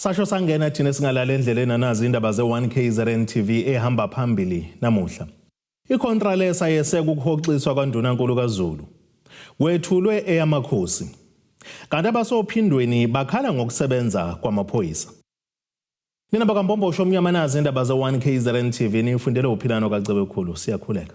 Sasho sangena thina singalala endleleni nazi indaba ze1KZN TV ehamba phambili namuhla. Ikontralesa yeseka ukuhoxiswa kwaNdunankulu kaZulu. Kwethulwe eyamakhosi. Kanti abasophindweni bakhala ngokusebenza kwamaphoyisa. Nina bakambombosho omnyama nazi indaba ze1KZN TV nifundele uphilano kaCebekhulu siyakhuleka.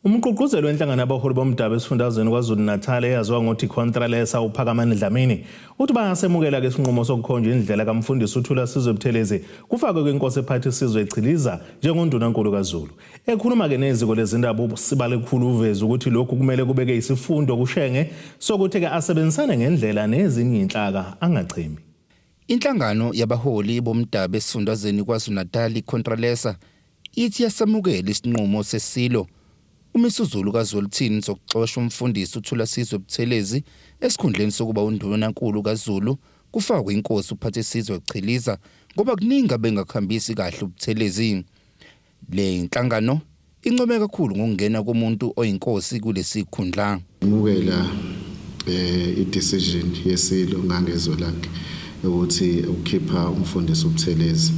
Umqhuqhuzeli wenhlangano yabaholi bomdabu esifundazweni KwaZulu-Natal eyaziwa ngokuthi Contralesa uPhakamani Dlamini uthi bayasemukela ke isinqumo sokukhonja indlela kaMfundisi uThulasizwe Buthelezi kufakwe kwenkosi ephatha isizwe echiliza njengoNdunankulu kaZulu. Ekhuluma ke neziko lezindaba usibale khulu uveza ukuthi lokhu kumele kubeke isifundo kushenge sokuthi ke asebenzisane ngendlela nezinye inhlaka angachemi. Inhlangano yabaholi bomdabu esifundazweni KwaZulu-Natal Contralesa ithi yasamukela isinqumo sesilo uMisuzulu kaZuluthini sokuxoshwa umfundisi uThulasizwe Buthelezi esikhundleni sokuba uNdunankulu kaZulu kufakwe inkosi uphathe isizwe echiliza ngoba kuningi bengakhambisi kahle uButhelezi. Le inhlangano income kakhulu ngokungena komuntu oyinkosi kulesikhundla. Imukela i-decision yesilo ngangezwe lakhe ukuthi ukhipha umfundisi uButhelezi.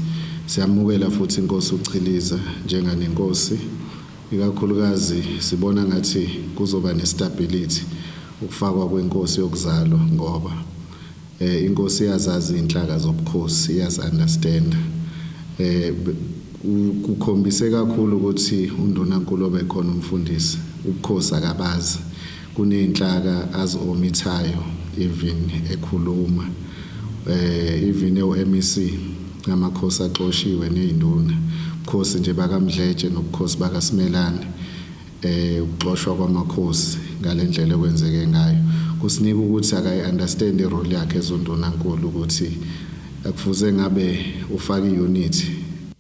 Siyamukela futhi inkosi uChiliza njenganenkosi. Ikakhulukazi sibona ngathi kuzoba nestability ukufakwa kwenkosi yokuzalwa ngoba inkosi iyazazi inhlaka zobukhosi iyazi-understand. Kukhombise kakhulu ukuthi uNdunankulu obekhona umfundisi ubukhosi akabazi kuneyinhlaka azi-omithayo even ekhuluma even e-MEC ngamakhosi axoshiwe neyinduna ukhosi nje bakaMdletshe nobukhosi bakaSimelane ukuxoshwa kwamakhosi ngalendlela okwenzeke ngayo kusinika ukuthi akayi-understand irole yakhe ezoNdunankulu ukuthi akufuze ngabe ufaka i-unit.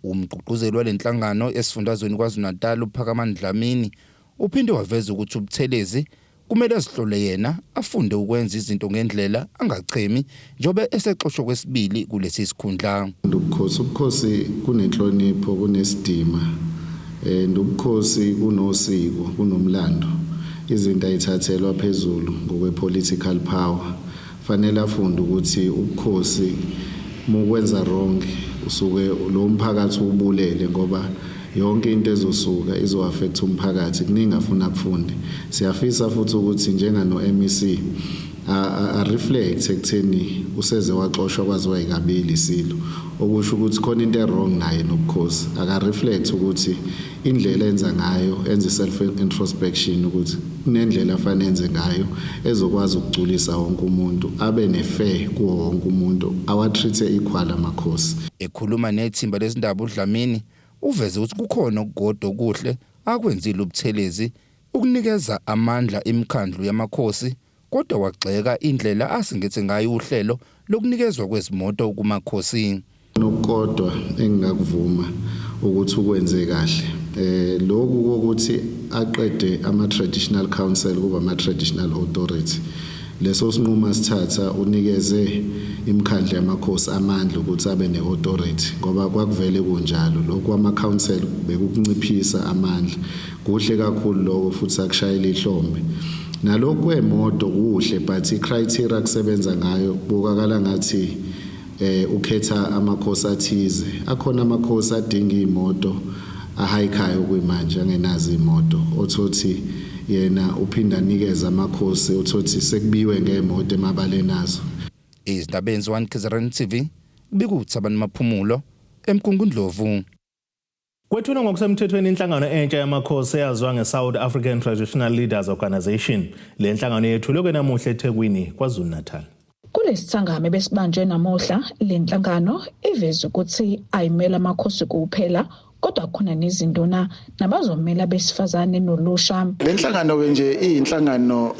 Umqhuqhuzeli walenhlangano esifundazweni KwaZulu-Natal uPhakamani Dlamini uphinde waveza ukuthi uButhelezi kumele azihlole yena afunde ukwenza izinto ngendlela angachemi njobe esexoshwe kwesibili kulesi sikhundla. Ubukhosi kunenhlonipho kunesidima ubukhosi kunosiko kunomlando izinto ayithathelwa phezulu ngokwe-political power fanele afunde ukuthi ubukhosi mukwenza wrong usuke lo mphakathi ubulele ngoba yonke into ezosuka izo-affect umphakathi kuningi afuna kufunde. Siyafisa futhi ukuthi njengano-MEC a-reflect ekutheni useze waxoshwa kwaziwa yikabili isilo okusho ukuthi khona into e-wrong naye nobukhosi aka-reflect ukuthi indlela enza ngayo enze self-introspection ukuthi kunendlela afanele enze ngayo ezokwazi ukugculisa wonke umuntu abe ne-fair kuwo wonke umuntu awatreat-e equal amakhosi. Ekhuluma nethimba lezindaba uDlamini uveze ukuthi kukhona okugodwa okuhle akwenzile uButhelezi ukunikeza amandla imikhandlu yamakhosi kodwa wagxeka indlela asingethe ngayo uhlelo lokunikezwa kwezimoto kumakhosi. Nokukodwa engingakuvuma ukuthi ukwenze kahle lokhu kokuthi aqede ama-traditional council kuba ama-traditional authority leso sinqumo sithatha unikeze imikhandlu yamakhosi amandla ukuthi abe ne-authority ngoba kwakuvele kunjalo lokhu ama-council bekukunciphisa amandla kuhle kakhulu lokho futhi akushayela ihlombe nalokhu kwemoto kuhle but i-criteria kusebenza ngayo kubukakala ngathi ukhetha amakhosi athize akhona amakhosi adinga imoto ahayikhayo kuyimanje angenazi imoto othothi yena uphinda nikeza amakhosi othothi sekubiwe ngemoto emabale nazo. Izindabeni ze1KZN TV bikuThabani Maphumulo eMkungundlovu. Kwethulwa ngokusemthethweni inhlangano entsha yamakhosi eyaziwa ngeSouth African Traditional Leaders Organisation. Le nhlangano yethulwe namuhla eThekwini KwaZulu-Natal. Kulesithangame besibanjwe namuhla le nhlangano iveza ukuthi ayimela amakhosi kuphela kodwa khona nezinduna nabazomela besifazane nolusha. Le nhlangano ke nje iyinhlangano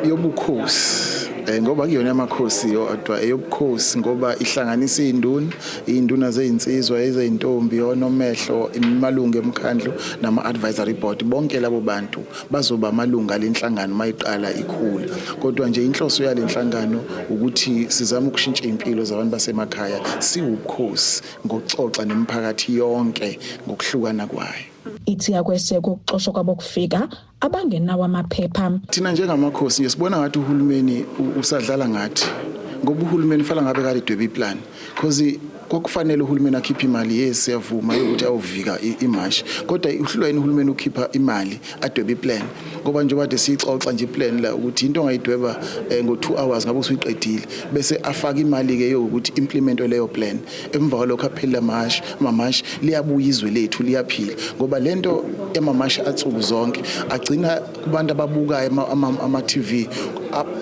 yobukhosi ngoba kuyona amakhosi yodwa eyobukhosi ngoba ihlanganisa izinduna zezinsizwa ezintombi yonomehlo imalungu emkhandlu nama-advisory board bonke labo bantu bazoba amalunga lenhlangano mayiqala ikhula kodwa nje inhloso yale nhlangano ukuthi sizama ukushintsha impilo zabantu basemakhaya siwubukhosi ngokuxoxa nemiphakathi yonke ngokuhlukana kwayo. Ithi yakweseka ukuxoshwa kwabo kufika abangenawo amaphepha. Thina njengamakhosi nje sibona ngathi uhulumeni usadlala ngathi ngoba uhulumeni fanele ngabe kade dwebe plan because kwakufanele uhulumeni akhiphe imali yesiyavuma ukuthi awuvika imashi kodwa uhlulweni uhulumeni ukhipha imali adwebe plan ngoba nje kade sixoxa nje plan la ukuthi into ongayidweba ngo2 hours ngabe usuyiqedile bese afaka imali ke yokuthi implement leyo plan emva kwalokho aphela amashi liyabuya izwe lethu liyaphila ngoba lento emamashi atsuku zonke agcina kubantu ababukayo ama TV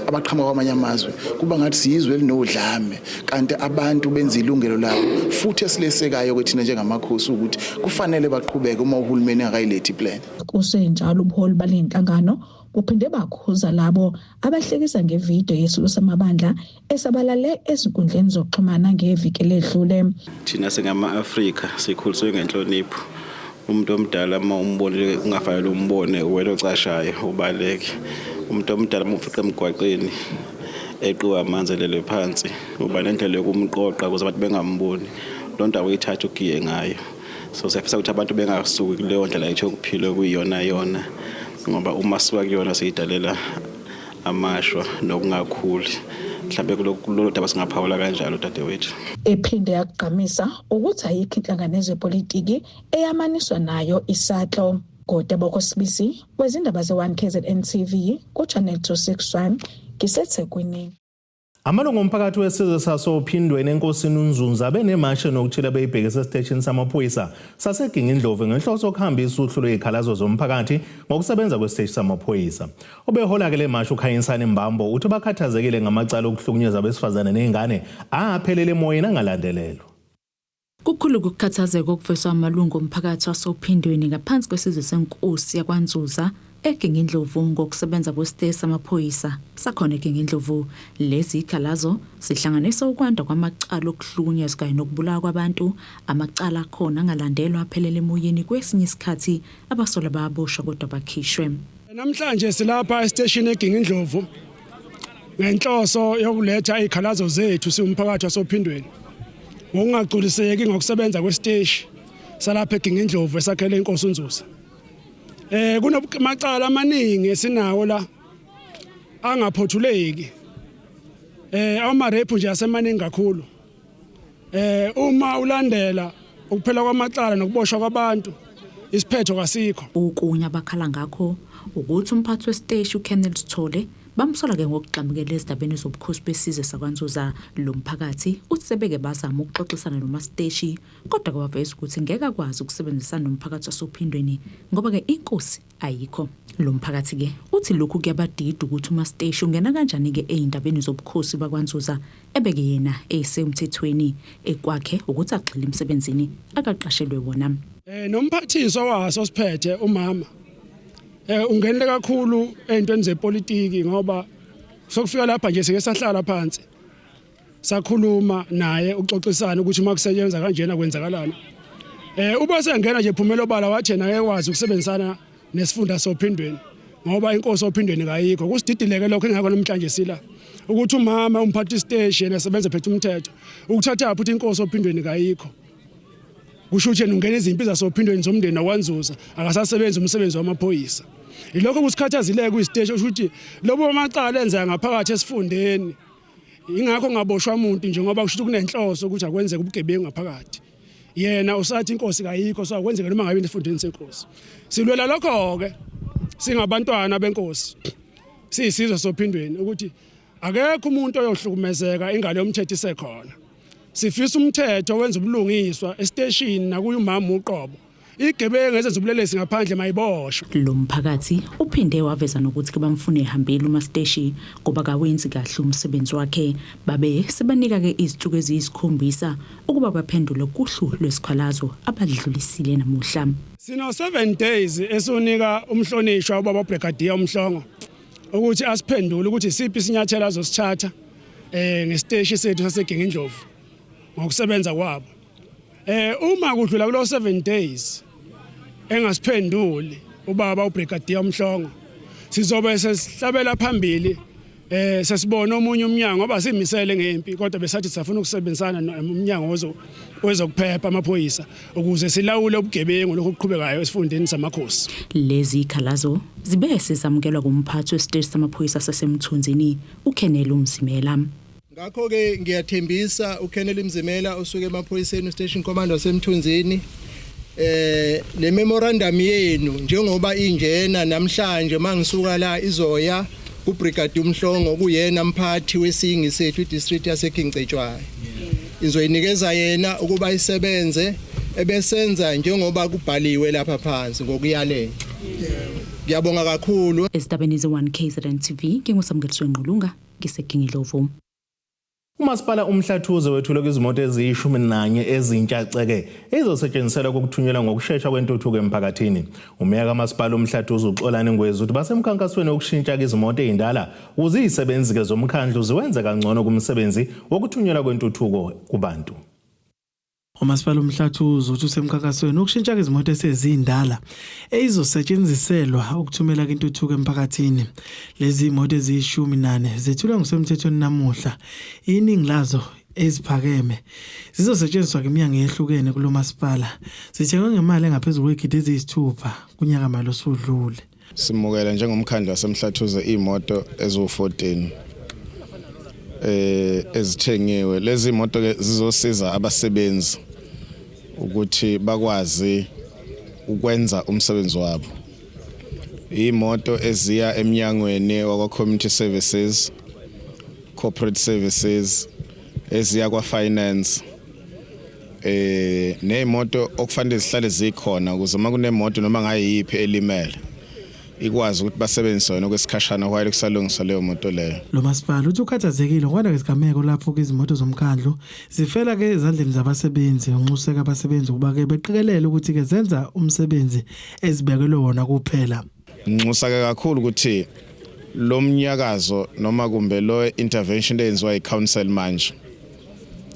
abaqhamuka kwamanye amazwe kuba ngathi siyizwe elinodlame kanti abantu benza ilungelo labo futhi esilesekayo kwethina njengamakhosi ukuthi kufanele baqhubeke uma uhulumeni akayilethi plan. Kusenjalo ubuholi balenhlangano buphinde bakhuza labo abahlekisa ngevideo yesilo samabandla esabalale ezinkundleni zokuxhumana ngeviki ledlule. Thina singama-Afrika sikhuliswe ngenhlonipho. Umuntu omdala uma umbonile kungafanele umbone wena ocashayo ubaleke. Umuntu omdala umfica emgwaqeni eqiwa amanzi elele phansi uba nendlela yokumqoqa ukuze abantu bengamboni lonto awuyithatha ugiye ngayo. So siyafisa ukuthi abantu bengasuki kuleyo ndlela ethu yokuphila kuyiyona ngoba uma siwa kuyona siyidalela amashwa nokungakhuli mhlawumbe kulolu daba singaphawula kanjalo dadewethu. Ephinde yaqhamisa ukuthi ayikho inhlangano yezepolitiki eyamaniswa nayo isahlo. Kodwa Sibisi wezindaba ze1KZN TV ku Channel 261 ngiseThekwini. Amalungu omphakathi wesizwe sasophindweni enkosini uNzunza benemashe nokuthila beyibhekise esiteshini samaphoyisa saseGingindlovu ngenhloso yokuhambisa uhlu lwezikhalazo zomphakathi ngokusebenza kwesiteshi samaphoyisa. Obehola ke le mashe uKhanyisani Mbambo uthi bakhathazekile ngamacala okuhlukunyezwa abesifazane nezingane aphelele emoyeni angalandelelwa. Kukhulu ukukhathazeka okuveswa amalungu omphakathi wasophindweni ngaphansi kwesizwe senkosi yakwaNzuza eGingindlovu ngokusebenza kwesiteshi samaphoyisa sakhona eGingindlovu. Lezi ikhalazo zihlanganisa ukwanda kwamacala okuhlukunyezwa kanye nokubulawa kwabantu, amacala akhona angalandelwa aphelele emoyeni kwesinye isikhathi abasola bayaboshwa kodwa bakhishwe. Namhlanje silapha esiteshini eGingindlovu ngenhloso yokuletha izikhalazo zethu siwumphakathi wasophindweni. Ngokungagculiseki ngokusebenza kwesiteshi salapha eGingindlovu esakhele inkosi uNzuza. Kunamacala amaningi esinawo la angaphothuleki. Amarepu nje asemaningi kakhulu. Uma ulandela ukuphela kwamacala nokuboshwa kwabantu isiphetho kasikho. Ukunya bakhala ngakho ukuthi umphathi wesiteshi uKenneth Sithole bamsola ke ngokugxambukela ezindabeni zobukhosi besizwe sakwaNzuza. Lo mphakathi utsebeke bazama ukuxoxisana nomasteshi kodwa kwaveza ukuthi ngeke akwazi ukusebenzisana nomphakathi wasophindweni ngoba ke inkosi ayikho. Lo mphakathi ke uthi lokhu kuyabadida ukuthi umasteshi ungena kanjani ke ezindabeni zobukhosi bakwaNzuza ebeke yena esemthethweni ekwakhe ukuthi agxile emsebenzini akaqashelwe wona. Nomphathiswa waso siphethe umama ungenele kakhulu ezintweni zepolitiki ngoba sokufika lapha nje sike sahlala phansi sakhuluma naye uxoxisana ukuthi uma kusebenza kanjena kwenzakalana. Uba sengena nje phumelo bala wathi yena ekwazi ukusebenzisana nesifunda sophindweni ngoba inkosi sophindweni kayikho. Kusididileke lokho engakho namhlanje sila ukuthi umama umphathi stage yena sebenza phethe umthetho ukuthatha apho inkosi sophindweni kayikho. Kusho ukuthi ungena izimpi zasophindweni zomndeni wakwaNzuza akasasebenza umsebenzi wamaphoyisa. Ilokho kusikhathazileke kwisiteshi ukuthi lobo amacala enza ngaphakathi esifundeni ingakho ngaboshwa umuntu njengoba kusho ukuthi kunenhloso ukuthi akwenzeke ubugebengu ngaphakathi. Yena usathi inkosi kayikho so akwenzeke noma ngabe esifundeni senkosi. Silwela lokho ke singabantwana benkosi. Siyisizwe sophindweni ukuthi akekho umuntu oyohlukumezeka ingalo yomthetho isekhona. Sifisa umthetho wenza ubulungiswa esiteshini nakuyo umama uqobo. Igebengu ezenza ubulelesi ngaphandle mayiboshwe. Lo mphakathi uphinde waveza nokuthi ke bamfune ehambele umasteshi ngoba kawenzi kahle umsebenzi wakhe. Babe sebanika ke izinsuku eziyisikhombisa ukuba baphendule kuhlu lwesikhalazo abadlulisile namuhla. Sino 7 days esonika umhlonishwa ubaba Brigadier uMhlongo ukuthi asiphendule ukuthi isiphi isinyathelo azosithatha ngesiteshi sethu saseGingindlovu ngokusebenza kwabo. Uma kudlula kulo 7 days engasiphenduli ubaba uBrigadier uMhlongo sizobe sesihlabela phambili sesibona omunye umnyango ngoba simisele ngempi kodwa besathi sifuna ukusebenzisana nomnyango wezokuphepha amaphoyisa ukuze silawule ubugebengu lokuqhubekayo esifundeni samakhosi. Lezi ikhalazo zibe sezamukelwa kumphathi wesiteshi samaphoyisa sasemthunzini uKenneth Mzimela. Ngakho ke ngiyathembisa uKenneth Mzimela osuke emaphoyiseni station commander waseMthunzini le memorandum yenu njengoba injena namhlanje mangisuka la izoya kuBrigadier Mhlongo kuyena mphathi wesingi sethu idistrict yaseKingcetshwayo izoyinikeza yena ukuba isebenze ebesenza njengoba kubhaliwe lapha phansi ngokuyalela. Ngiyabonga kakhulu. Estabeni ze1 KZN TV ngingusamukeliso Nqulunga ngiseKingilova. Umasipala umhlathuze wethule izimoto eziyi11 ezintsha-ceke ezosetshenziselwa ukuthunyelwa ngokushesha kwentuthuko emphakathini. Umeya kamasipala umhlathuze uXolani Ngwezi uthi basemkhankasweni wokushintsha izimoto ezindala ukuze izisebenzi zomkhandlu ziwenze kangcono kumsebenzi wokuthunyelwa kwentuthuko kubantu. Umasipala umhlathuze uthi usemkhankasweni wokushintsha izimoto ezizindala ezosetshenziselwa ukuthumela intuthuko emphakathini. Lezi imoto eziyi18 zethulwe ngosemthethweni namuhla. Iningi lazo eziphakeme zizosetshenziswa kwiminyaka ehlukene kulo masipala. Zithengwe ngemali engaphezulu kwegidi eziyisithupha kunyaka mali osudlule. Simukela njengomkhandlu wasemhlathuze imoto ezu14 ezithengiwe. Lezi imoto ke zizosiza abasebenzi ukuthi bakwazi ukwenza umsebenzi wabo. Imoto eziya eminyangweni wakwa community services, corporate services, eziya kwa finance, neimoto okufanele zihlale zikhona ukuze uma kunemoto noma ngayiphi elimele ikwazi ukuthi basebenzise yona kwesikhashana while kusalungiswa leyo moto leyo. Lo masipala uthi ukhathazekile ngoba izigameko lapho izimoto zomkhandlu zifela ke ezandleni zabasebenzi unxuseka abasebenzi ukuba ke beqikelele ukuthi ke zenza umsebenzi ezibekelwe wona kuphela. Nxusa ke kakhulu ukuthi lo mnyakazo noma kumbe lo intervention eyenziwa yiCouncil manje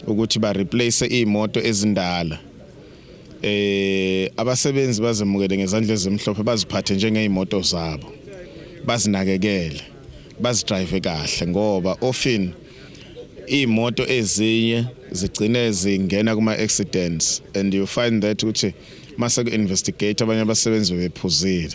ukuthi ba replace imoto ezindala. Abasebenzi bazemukele ngezandla ezimhlophe baziphathe njengezimoto zabo, bazinakekele, bazidrive kahle ngoba often imoto ezinye zigcine zingena kuma accidents and you find that ukuthi mase ku investigate abanye abasebenzi bephuzile.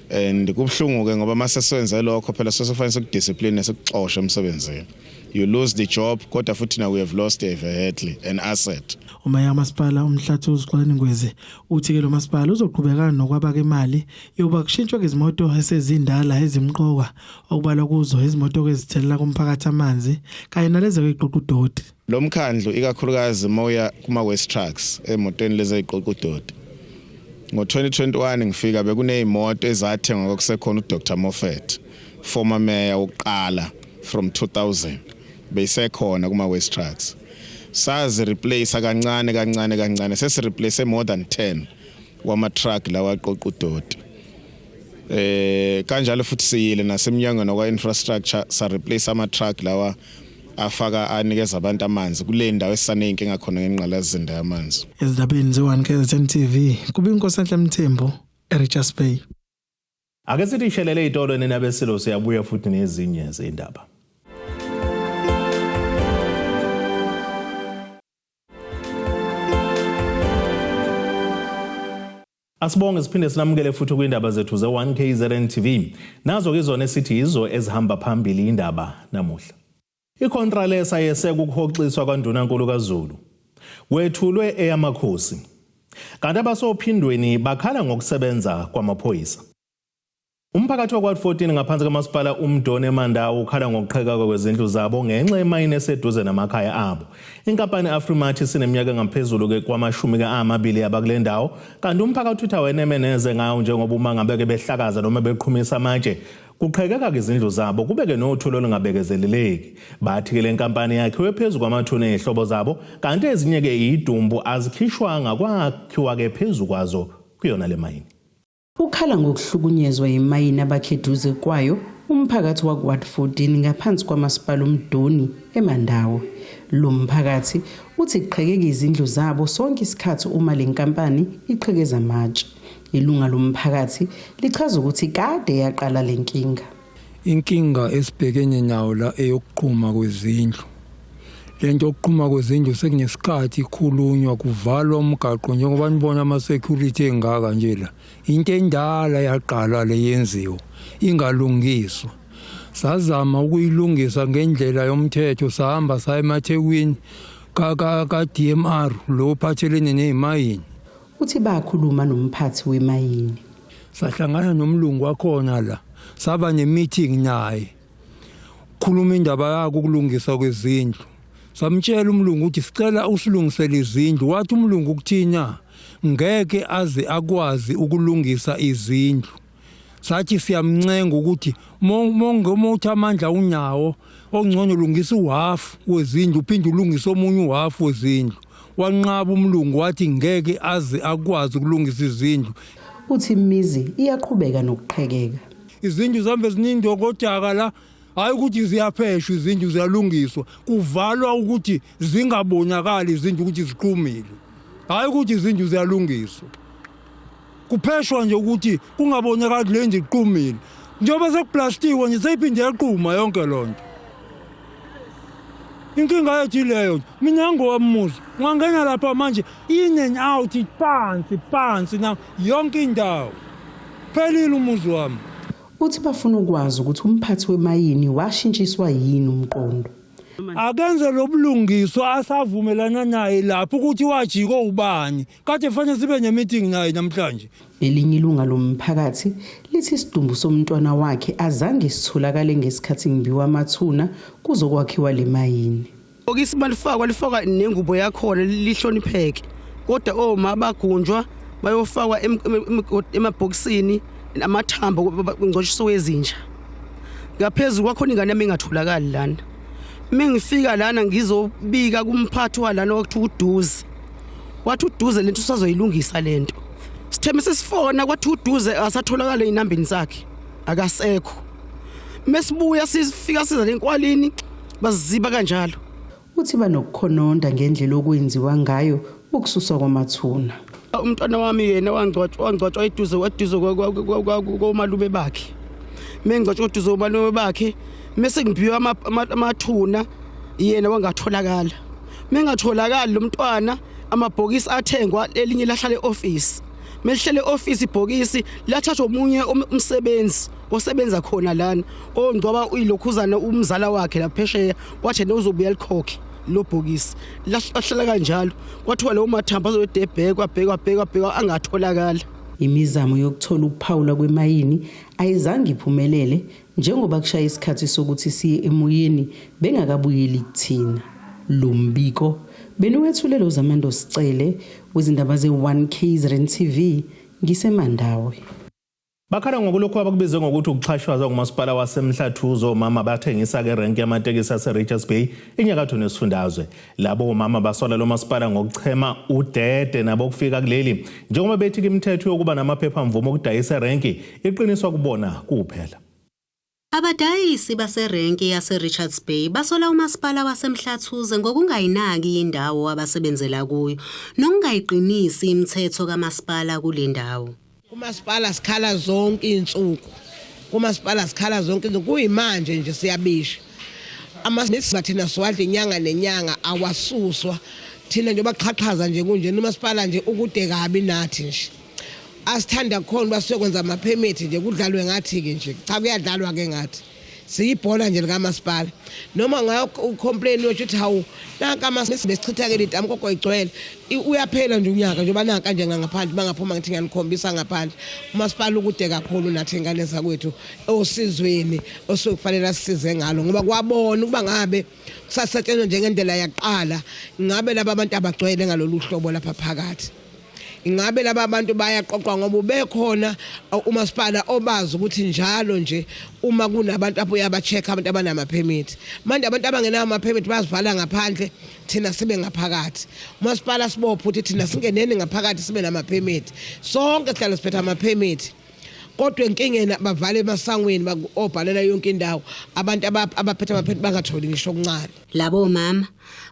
And kubhlungu ke ngoba mase sewenza lokho phela sesifanele sekudiscipline sekuxoxa emsebenzini. You lose the job kodwa futhi na we have lost a vehicle, an asset. Umeya kamasipala umhlathuze uXolani Ngwezi uthi ke lo masipala uzoqhubeka nokwabaka imali yokuba kushintshwe izimoto esezindala ezimqoka okubalwa kuzo izimoto ezithelela kumphakathi amanzi kanye nalezo eziqoqudodi. Lo mkhandlu ikakhulukazi moya kuma waste trucks emotweni lezi eziqoqudodi. Ngo2021 ngifika bekunezimoto ezathengwa kokusekhona uDr Moffat, former mayor wokuqala from 2000 beyisekhona kuma waste trucks. Sazi replace kancane sesi replace more than 10 wama truck lawa qoqudodi. Kanjalo futhi siyile naseminyangweni kwa infrastructure sa replace ama truck lawa afaka anikeza abantu amanzi kule ndawo esisanenkinga khona ngenqalazinda yamanzi. Ezindabeni ze1 KZN TV kubinkosanhle Mthembu eRichards Bay. Ake sithi ishelele itolo nenabesilo siyabuya futhi nezinye zindaba. Asibonge siphinde sinamukele futhi kwindaba zethu ze1 KZN TV. Nazo ke izona esithi izo ezihamba phambili indaba namuhla. IContralesa yeseka ukuhoxiswa kwaNdunankulu kaZulu kwethulwe eyamakhosi. Kanti abasophindweni bakhala ngokusebenza kwamaphoyisa. Umphakathi wakwa14 ngaphansi kamasipala uMdone Mandawu ukhala ngokuqheka kwezindlu zabo ngenxa yemayini eseduze namakhaya abo. Inkampani Afrimat sineminyaka ngaphezulu ke kwama20 abakule ndawo kanti umphakathi uthi awenemeneze ngawo njengoba uma ngabeke behlakaza noma beqhumisa amatshe kuqhekeka izindlu zabo kubeke nothulo lungabekezeleleki. Bathi ke le nkampani yakhiwe phezulu kwamathuna ehlobo zabo kanti ezinye ke idumbu azikhishwanga kwakhiwa ke phezulu kwazo kuyona le mayini. Ukhala ngokuhlukunyezwa yimayini abakheduze kwayo umphakathi wakward 14 ngaphansi kwamasipala uMdoni eMandawo. Lo mphakathi uthi iqhekeka izindlu zabo sonke isikhathi uma le nkampani iqhekeza amatshe. Ilunga lomphakathi lichaza ukuthi kade yaqala lenkinga. Inkinga esibhekene nayo la eyokuqhuma kwezindlu. Lento yokuqhuma kwezindlu sekunesikhathi ikhulunywa kuvalwa umgaqo njengoba nibona ama security engaka nje la. Into endala yaqala le yenziwa ingalungiswa. Sazama ukuyilungisa ngendlela yomthetho sahamba saya emaThekwini ka DMR lo phathelene nezimayini. Uthi bakhuluma nomphathi wemayini. Sahlangana nomlungu wakhona la. Saba ne-meeting naye. Khuluma indaba yakho ukulungisa kwezindlu. Samtshela umlungu ukuthi sicela usilungisele izindlu. Wathi umlungu ukuthina ngeke aze akwazi ukulungisa izindlu. Sathi siyamncenga ukuthi mongomuthi amandla unyawo ongcono lungisa uhalf wezindlu uphinde ulungise omunye uhalf wezindlu. Wanqaba umlungu wathi ngeke aze akwazi ukulungisa izindlu. Uthi imizi iyaqhubeka nokuqhekeka. Izindlu zambe ziningi okodaka la hayi ukuthi ziyapheshwa izindlu ziyalungiswa kuvalwa ukuthi zingabonakali izindlu ukuthi ziqhumile. Hayi ukuthi izindlu ziyalungiswa. Kupheshwa nje ukuthi kungabonakali le ndlu iqhumile. Njengoba sekuplastiwe nje seyiphinde yaqhuma yonke lonto. Inkinga yethu leyo mina ngowamuzi ngangena lapha manje in and out phansi na yonke indawo. Phelile umuzi wami. Uthi bafuna ukwazi ukuthi umphathi wemayini washintshiswa yini umqondo. Akenze lobulungiso asavumelana naye lapho ukuthi wajiko ubani. Kade fanele sibe ne-meeting naye namhlanje. Elinye ilunga lomphakathi lithi isidumbu somntwana wakhe azange sitholakale ngesikhathi ngibiwa amathuna kuzokwakhiwa lemayini. Okisi balifakwa nengubo yakhona lihlonipheke. Kodwa oma bagunjwa bayofakwa emabhokisini amathambo ngcotshiso wezinja. Ngaphezulu kwakhona ingane yami engatholakali lana. Mengifika lana ngizobika kumphathi walana wathi uDuze. Wathi uDuze lento usazoyilungisa lento. Sitheme sesifona kwathi uDuze asatholakala inambini zakhe. Akasekho. Mesibuya sifika siza lenkwalini baziziba kanjalo. Uthi banokukhononda ngendlela okwenziwa ngayo ukususwa kwamathuna. Umntwana wami yena wangcwatshwa eduze komalume bakhe. Mengcwatshwa eduze komalume bakhe mase ngibhiwa amathuna yena wangatholakala. Mengatholakala lo mntwana amabhokisi athengwa elinye lahlala eoffice. Melihlele eoffice ibhokisi lathathwa omunye umsebenzi osebenza khona lana ongcwaba uyilokhuzana umzala wakhe laphesheya wathi nozobuya likhokhe lo bhokisi lahlala kanjalo kwathiwa lo mathamba azodebhekwa bhekwa angatholakala. Imizamo yokuthola ukuphawula kwemayini ayizange iphumelele njengoba kushaya isikhathi sokuthi siye emoyeni bengakabuyeli kuthina. Lo mbiko beniwethulelo Zamando Sicele wezindaba ze1 KZN TV ngisemandawe. Bakhala ngokulokho abakubize ngokuthi ukuxhashazwa ngumasipala waseMhlathuzo omama bathengisa ke renki yamatekisi ase-Richards Bay enyakatho nesifundazwe. Labo omama basola lo masipala ngokuchema udede nabo kufika kuleli njengoba bethi imithetho yokuba namaphepha mvumo okudayisa renki iqiniswa kubona kuphela. Abadayisi baserenki yase-Richards Bay basola umasipala waseMhlathuze ngokungayinaki indawo abasebenzela kuyo nokungayiqinisi imithetho kamasipala kule ndawo. Kumasipala sikhala zonke insuku. Kumasipala sikhala zonke insuku kuyimanje nje siyabisha. Amasipala thina siwadla inyanga nenyanga awasuswa. Thina nje baqhaqhaza nje kunje umasipala nje ukude kabi nathi nje. Asithanda khona basiyokwenza ama permit nje kudlalwe ngathi ke nje. Cha kuyadlalwa ke ngathi. Siyibhola nje likamasipala. Noma ngayo ucomplain ukuthi hawu nanka amasipala besichithakele idamu kokho igcwele. Uyaphela nje unyaka nje bananka nje ngaphandle bangaphuma ngithi ngiyanikhombisa ngaphandle. Umasipala ukude kakhulu nathi ingane zakwethu osizweni osokufanele sisize ngalo ngoba kwabona ukuba ngabe kusasetshenzwa njengendlela yaqala ngabe laba abantu abagcwele ngalolu hlobo lapha phakathi. Ingabe laba abantu bayaqoqwa ngoba bekhona umasipala obazi ukuthi njalo nje uma kunabantu apho uyabacheck abantu abanama permit manje abantu abangenayo ama permit bazivala ngaphandle thina sibe ngaphakathi umasipala sibopha ukuthi thina singenene ngaphakathi sibe nama permit sonke sihlala siphethe ama permit kodwa inkingena bavale emasangweni obhalela yonke indawo abantu abaphethe ama permit bangatholi ngisho okuncane. Labo mama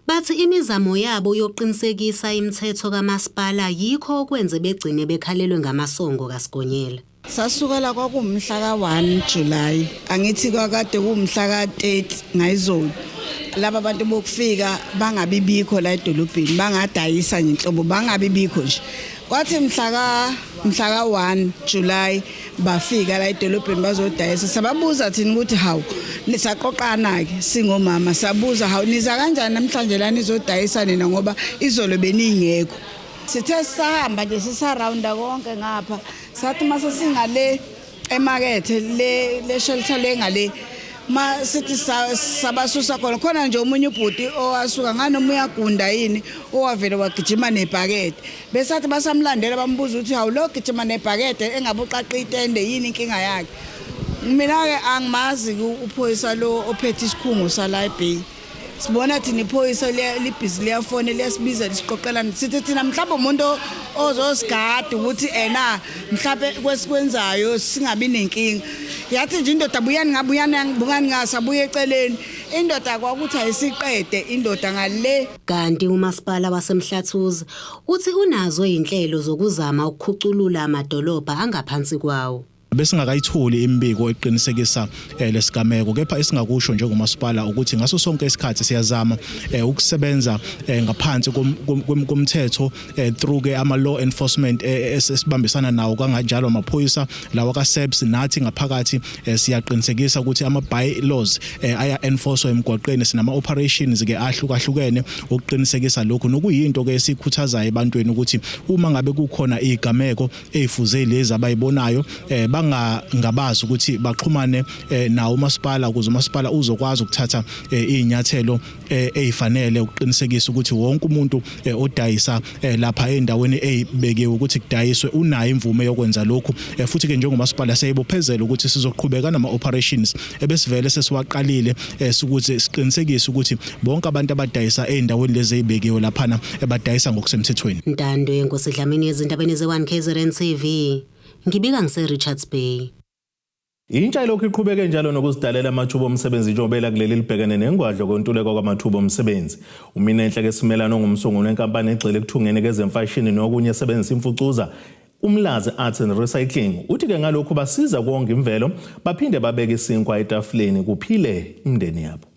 bathi imizamo yabo yoqinisekisa imithetho kamasipala yikho okwenze begcine bekhalelwe ngamasongo kaSigonyela. Sasukela kwakumhla ka1 July angithi kwakade kumhla ka30 ngayizolo laba bantu bokufika bangabibikho la edolobheni bangadayisa ngenhlobo bangabibikho nje kwathi mhla ka 1 July bafika la edolobheni bazodayisa sababuza thina ukuthi hawu nisaqoqana ke singomama sabuza hawu niza kanjani namhlanje la nizodayisa nina ngoba izolo beningekho sithe sahamba nje sisarounda konke ngapha sathi mase singale emakethe le shelter lengale ma sithi sabasusa khona nje umunye ubhuti owasuka nganoma uyagunda yini owavela wagijima nebhakede besathi basamlandela bambuza ukuthi hawu lo gijima nebhakede engabuqaqi itende yini inkinga yakhe mina ke angimazi uphoyisa lo ophethe isikhungo sala eBay sibona thina iphoyisa libhizi liyafona liyasibiza lisiqoqelana sithi thina mhlawumbe umuntu ozosigada ukuthi mhlawumbe kwesikwenzayo singabi nenkinga yathi nje indoda abuyani ngabuyani ngasabuye eceleni indoda kwakuthi ayisiqede indoda ngale kanti umasipala waseMhlathuze uthi unazo izinhlelo zokuzama ukukhuculula amadolobha angaphansi kwawo besingakayitholi imbiko eqinisekisa lesigameko kepha esingakusho njengomasipala ukuthi ngaso sonke isikhathi siyazama ukusebenza ngaphansi komthetho through ke ama law enforcement esibambisana nawo kanganjalo amaphoyisa lawa kaSEBS nathi ngaphakathi siyaqinisekisa ukuthi ama bylaws aya enforce emgwaqeni sinama operations ke ahlukahlukene ukuqinisekisa lokho nokuyinto ke esikhuthazayo ebantwini ukuthi uma ngabe kukhona igameko ezifuze lezi abayibonayo ngabazi ukuthi baxhumane nawo umasipala ukuze umasipala uzokwazi ukuthatha izinyathelo ezifanele ukuqinisekisa ukuthi wonke umuntu odayisa lapha endaweni ezibekiwe ukuthi kudayiswe unayo imvume yokwenza lokhu futhi ke njengomasipala siyayibophezela ukuthi sizoqhubeka nama operations ebesivele sesiwaqalile ukuthi siqinisekise ukuthi bonke abantu abadayisa endaweni lezi ezibekiwe lapha abadayisa ngokusemthethweni. Ntando yenkosi Dlamini ezindabeni ze1 KZN TV. Ngibika ngise-Richards Bay. Intsha ilokhu iqhubeke njalo nokuzidalela amathuba omsebenzi njobela kuleli libhekene nengwadlo kontuleko kwamathuba omsebenzi. Uminenhle ke Simelano ngumsunguli wenkampani egxile ekuthungeni kezemfashini nokunye esebenzisa imfucuza Umlazi Arts and Recycling uthi ke ngalokho basiza konke imvelo baphinde babeke isinkwa etafuleni kuphile imndeni yabo.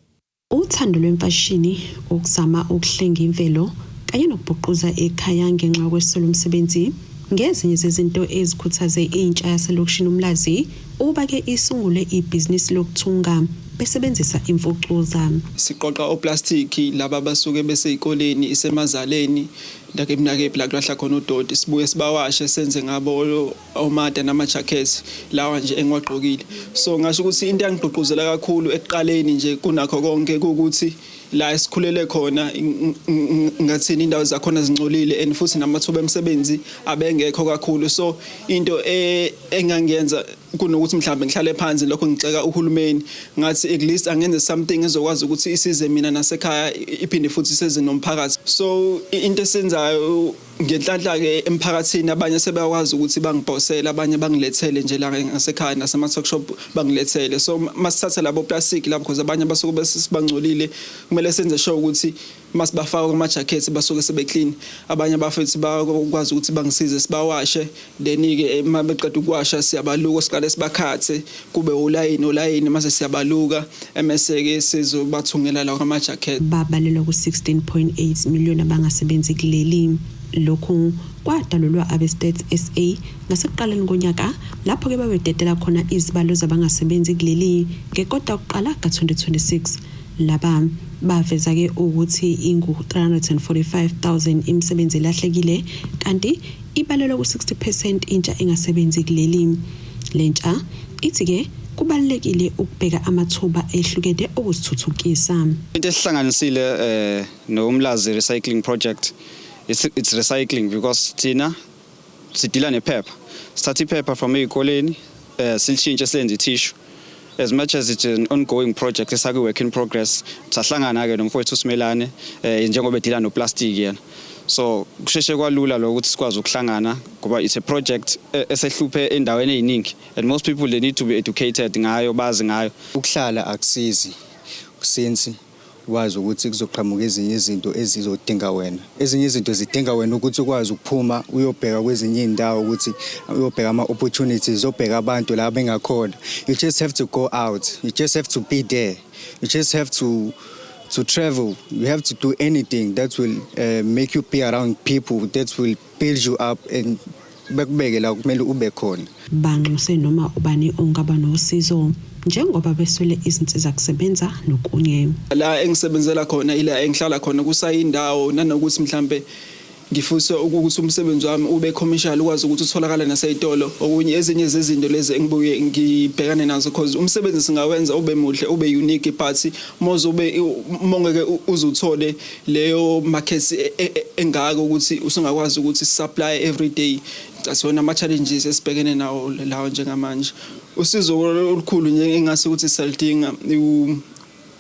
Uthando lwemfashini ukuzama ukuhlenga imvelo kanye nokubhuquza ekhaya ngenxa kwesolo umsebenzi ngezinye zezinto ezikhuthaze intsha yaselokishini Umlazi uba ke isungule ibhizinisi lokuthunga besebenzisa imfucuza. Siqoqa oplastic laba basuke beseyikoleni isemazaleni ndake mnake black lahla khona udoti sibuye sibawashe senze ngabo omada nama jackets lawa nje engiwagqokile. So ngasho ukuthi into yangigqugquzela kakhulu ekuqaleni nje kunakho konke ukuthi la esikhulele khona ngathini indawo zakhona zincolile and futhi namathuba emsebenzi abengekho kakhulu. So into engangenza kunokuthi mhlawumbe ngihlale phansi lokho ngixeka uhulumeni ngathi at least angenze something ezokwazi ukuthi isize mina nasekhaya iphinde futhi isize nomphakathi. So into esenzayo ngenhlanhla ke emphakathini abanye sebeyakwazi ukuthi bangibhosela abanye bangilethele nje la ngasekhaya nasema talk shop bangilethele. So masithatha labo plastic labo because abanye basuke besibangcolile kumele senze sure ukuthi masibafaka kuma jackets basuke sebe clean abanye bafethi bakwazi ukuthi bangisize sibawashe then ke mabeqeda ukuwasha siyabaluka siqale sibakhathe kube ulayini mase siyabaluka emese ke sizobathungela la kuma jackets. Babalelwa ku 16.8 million abangasebenzi kuleli lokhu kwadalulwa abe-Stats SA ngasekuqaleni konyaka lapho ke babededela khona izibalo zabangasebenzi kuleli ngekota ukuqala ka-2026 laba baveza ke ukuthi ingu 345,000 imisebenzi lahlekile kanti ibalelwa ku 60% intsha engasebenzi kuleli lentsha ithi ke kubalekile ukubheka amathuba ehlukene okuzithuthukisa. Into esihlanganisile noMlazi recycling project it's recycling because thina sidila nephepha start iphepha from ezikoleni silishintshe senze tissue. As much as it's an ongoing project esake work in progress sahlangana ke nomfowethu Simelane njengoba edila no plastic yana. So kusheshe kwalula lo ukuthi sikwazi ukuhlangana ngoba it's a project esehluphe endaweni eziningi and most people they need to be educated ngayo bazi ngayo. Ukuhlala akusizi kusenzi wazi ukuthi kuzoqhamuka ezinye izinto ezizodinga wena. Ezinye izinto zidinga wena ukuthi ukwazi ukuphuma uyobheka kwezinye indawo ukuthi uyobheka ama opportunities obheka abantu la bengakhona. You just have to go out. You just have to be there. You just have to to travel, you have to do anything that will make you be around people, that will build you up and bekubeke la kumele ube khona. Banxuse noma ubani ongaba nosizo njengoba beswele izinsiza kusebenza nokunye. La engisebenzela khona ila engihlala khona kusayindawo nanokuthi mhlambe ngifuse ukuthi umsebenzi wami ube commercial ukwazi ukuthi utholakala naseyitolo okunye ezinye zezinto lezi engibuye ngibhekane nazo because umsebenzi singawenza ube muhle ube unique but mozobe mongeke uzuthole leyo market engaka ukuthi usungakwazi ukuthi supply every day asona ama challenges esibhekene nawo lawo njengamanje usizo olukhulu nje engase ukuthi salidinga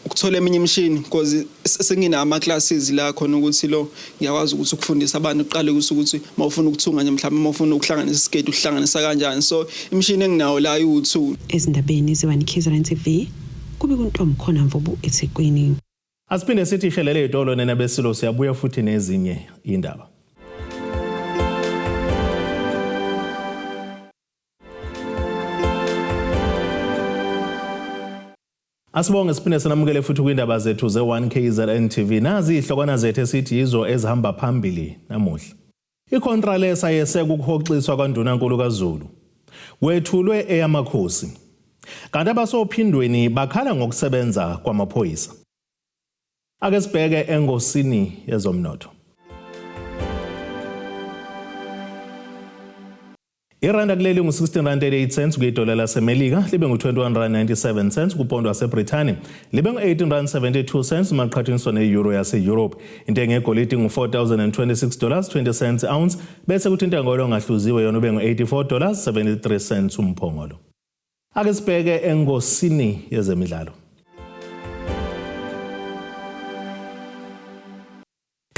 ukuthola eminye imishini because sengina ama classes la khona ukuthi lo ngiyakwazi ukuthi ukufundisa abantu uqale ukuthi mawufuna ukuthunga nje mhlawumbe mawufuna ukuhlanganisa iskate uhlanganisa kanjani so imishini enginawo la u2 ezindabeni ziwani KZN TV kube kuntombi khona mvubu eThekwini. Asiphinde sithi shelele itolo nena besilo siyabuya futhi nezinye indaba. Asibonge siphinde sinamukele futhi kwindaba zethu ze1 KZN TV. Nazi ihlokwana zethu esithi yizo ezihamba phambili namuhla. Icontralesa yeseka ukuhoxiswa kwaNdunankulu kaZulu. Wethulwe eyamakhosi. Kanti abasophindweni bakhala ngokusebenza kwamaphoyisa. Ake sibheke engosini yezomnotho. Iranda kuleli ngu-16.88 kuyidola laseMelika, libe ngu-21.97 kupondo waseBrithani, libe ngu-18.72 maqhathaniswa ne-euro yase-Europe. Intengo yegolide ngu-$4,026.20 ounce, bese kuthi intengo engahluziwe yona ube ngu-$84.73 umphongolo. Ake sibheke engosini yezemidlalo.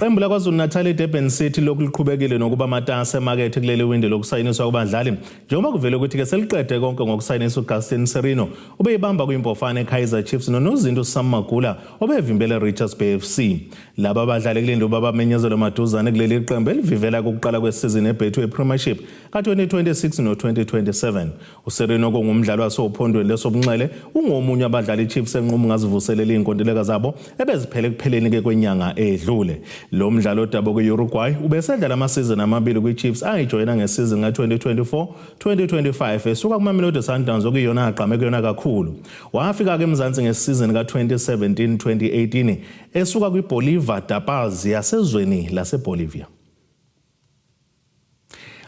Qembu laKwaZulu Natal eDurban City lokuliqhubekile nokuba matasa emakethe kuleli windi lokusayiniswa kubadlali njengoba kuvele ukuthi ke seliqede konke ngokusayinisa uGustin Serino obeyibamba kwimpofana eKaizer Chiefs nonozinto Sam Magula obevimbele Richards Bay FC. Laba abadlali kulendo babamenyezelo maduzane kuleli qembu elivivela kokuqala kwesizini eBetway Premiership ka2026 no2027. uSerino kungumdlali wasophondweni lesobunxele ungomunye abadlali Chiefs enquma ngazivuselela inkontileka zabo ebeziphele kupheleni ke kwenyanga edlule. Lo mdlalo odabo kwe-Uruguay ubesedlala amasizini amabili kwi-Chiefs ayijoyina ngesizini ka-2024-2025 esuka kuMamelodi Sundowns okuyiyona agqame kuyona kakhulu. Wafika-ke eMzansi ngesizini ka-2017-2018 esuka kwiBolivar Dapaz yasezweni laseBolivia.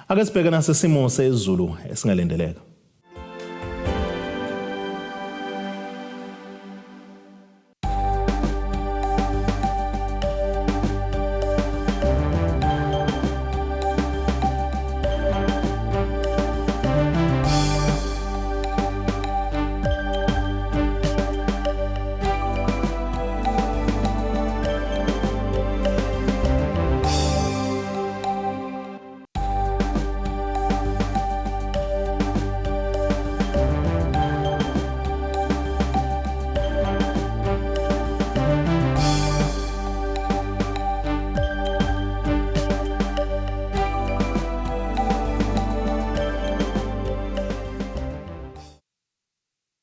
Ake sibheke nasesimo sezulu esingalindeleka.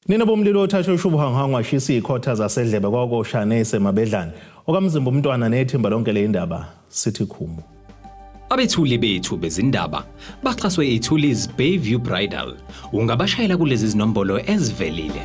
Nina bomlilo othathe ushubuhanganga washisa ikhotha zasedlebe kwakoshane esemabedlane okamzimba umntwana nethimba lonke le indaba sithi khumu. Abethuli bethu bezindaba baxhaswe iTulis Bayview Bridal. Ungabashayela kulezi zinombolo ezivelile.